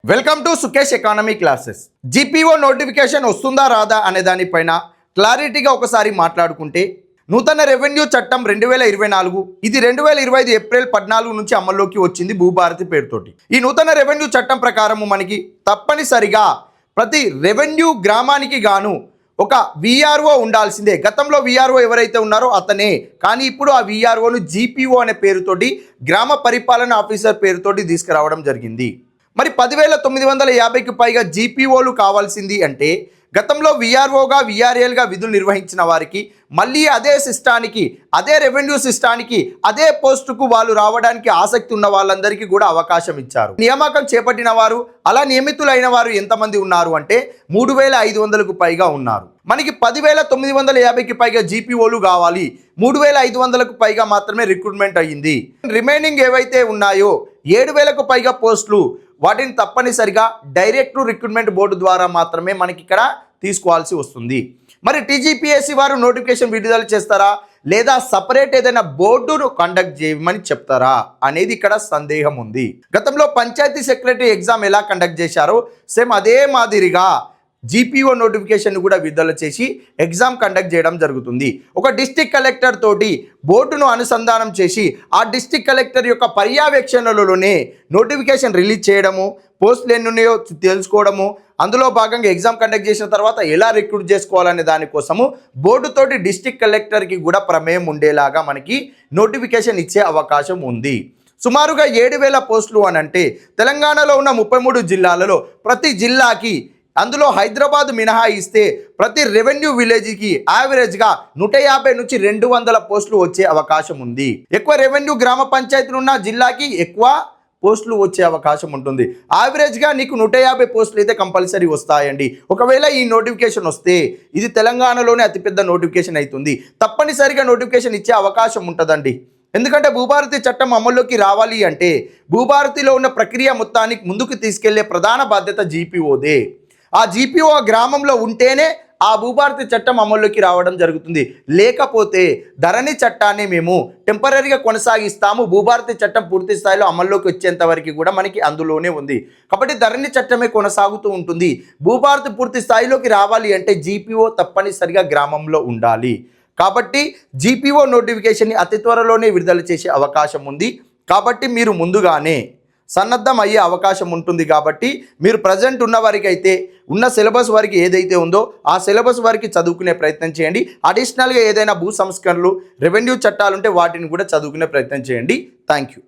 Welcome to Sukesh economy classes. GPO notification వస్తుందా రాదా అనే దానిపైన క్లారిటీగా ఒకసారి మాట్లాడుకుంటే, నూతన రెవెన్యూ చట్టం 2024 ఇది 2025 ఏప్రిల్ 14 నుంచి అమల్లోకి వచ్చింది భూభారతి పేరుతోటి. ఈ నూతన రెవెన్యూ చట్టం ప్రకారము మనకి తప్పనిసరిగా ప్రతి రెవెన్యూ గ్రామానికి గాను ఒక విఆర్ఓ ఉండాల్సిందే. గతంలో విఆర్ఓ ఎవరైతే ఉన్నారో అతనే, కానీ ఇప్పుడు ఆ విఆర్ఓను జీపీఓ అనే పేరుతోటి గ్రామ పరిపాలన ఆఫీసర్ పేరుతోటి తీసుకురావడం జరిగింది. మరి 10,950కి పైగా జీపీఓలు కావాల్సింది అంటే గతంలో విఆర్ఓగా విఆర్ఏలుగా విధులు నిర్వహించిన వారికి మళ్ళీ అదే సిస్టానికి, అదే రెవెన్యూ సిస్టానికి, అదే పోస్టుకు వాళ్ళు రావడానికి ఆసక్తి ఉన్న వాళ్ళందరికీ కూడా అవకాశం ఇచ్చారు. నియామకం చేపట్టిన వారు, అలా నియమితులైన వారు ఎంతమంది ఉన్నారు అంటే 3,500కు పైగా ఉన్నారు. మనకి 10,950కి పైగా జీపీఓలు కావాలి, 3,500కు పైగా మాత్రమే రిక్రూట్మెంట్ అయ్యింది. రిమైనింగ్ ఏవైతే ఉన్నాయో 7,000కు పైగా పోస్టులు, వాటిని తప్పనిసరిగా డైరెక్ట్ రిక్రూట్మెంట్ బోర్డు ద్వారా మాత్రమే మనకి ఇక్కడ తీసుకోవాల్సి వస్తుంది. మరి టీజీపీఎస్సీ వారు నోటిఫికేషన్ విడుదల చేస్తారా, లేదా సపరేట్ ఏదైనా బోర్డును కండక్ట్ చేయమని చెప్తారా అనేది ఇక్కడ సందేహం ఉంది. గతంలో పంచాయతీ సెక్రటరీ ఎగ్జామ్ ఎలా కండక్ట్ చేశారో సేమ్ అదే మాదిరిగా జీపీఓ నోటిఫికేషన్ కూడా విడుదల చేసి ఎగ్జామ్ కండక్ట్ చేయడం జరుగుతుంది. ఒక డిస్ట్రిక్ట్ కలెక్టర్ తోటి బోర్డును అనుసంధానం చేసి ఆ డిస్ట్రిక్ట్ కలెక్టర్ యొక్క పర్యవేక్షణలోనే నోటిఫికేషన్ రిలీజ్ చేయడము, పోస్టులు ఎన్ని ఉన్నాయో తెలుసుకోవడము, అందులో భాగంగా ఎగ్జామ్ కండక్ట్ చేసిన తర్వాత ఎలా రిక్రూట్ చేసుకోవాలనే దానికోసము బోర్డుతోటి డిస్ట్రిక్ట్ కలెక్టర్కి కూడా ప్రమేయం ఉండేలాగా మనకి నోటిఫికేషన్ ఇచ్చే అవకాశం ఉంది. సుమారుగా 7,000 పోస్టులు అని అంటే తెలంగాణలో ఉన్న 33 జిల్లాలలో ప్రతి జిల్లాకి, అందులో హైదరాబాద్ మినహాయిస్తే ప్రతి రెవెన్యూ విలేజ్కి యావరేజ్గా 150 నుంచి 200 పోస్టులు వచ్చే అవకాశం ఉంది. ఎక్కువ రెవెన్యూ గ్రామ పంచాయతీలు ఉన్న జిల్లాకి ఎక్కువ పోస్టులు వచ్చే అవకాశం ఉంటుంది. యావరేజ్గా నీకు 150 పోస్టులు అయితే కంపల్సరీ వస్తాయండి. ఒకవేళ ఈ నోటిఫికేషన్ వస్తే ఇది తెలంగాణలోనే అతిపెద్ద నోటిఫికేషన్ అవుతుంది. తప్పనిసరిగా నోటిఫికేషన్ ఇచ్చే అవకాశం ఉంటుందండి. ఎందుకంటే భూభారతి చట్టం అమల్లోకి రావాలి అంటే భూభారతిలో ఉన్న ప్రక్రియ మొత్తానికి ముందుకు తీసుకెళ్లే ప్రధాన బాధ్యత జీపీఓదే. ఆ జీపీఓ గ్రామంలో ఉంటేనే ఆ భూభారతి చట్టం అమల్లోకి రావడం జరుగుతుంది. లేకపోతే ధరణి చట్టాన్ని మేము టెంపరీగా కొనసాగిస్తాము, భూభారతి చట్టం పూర్తి స్థాయిలో అమల్లోకి వచ్చేంత వరకు కూడా మనకి అందులోనే ఉంది. కాబట్టి ధరణి చట్టమే కొనసాగుతూ ఉంటుంది. భూభారతి పూర్తి స్థాయిలోకి రావాలి అంటే జీపీఓ తప్పనిసరిగా గ్రామంలో ఉండాలి. కాబట్టి జీపీఓ నోటిఫికేషన్ని అతి త్వరలోనే విడుదల చేసే అవకాశం ఉంది. కాబట్టి మీరు ముందుగానే సన్నద్ధం అయ్యే అవకాశం ఉంటుంది. కాబట్టి మీరు ప్రజెంట్ ఉన్న వారికి అయితే ఉన్న సిలబస్ వారికి ఏదైతే ఉందో ఆ సిలబస్ వారికి చదువుకునే ప్రయత్నం చేయండి. అడిషనల్గా ఏదైనా భూ సంస్కరణలు, రెవెన్యూ చట్టాలు ఉంటే వాటిని కూడా చదువుకునే ప్రయత్నం చేయండి. Thank you.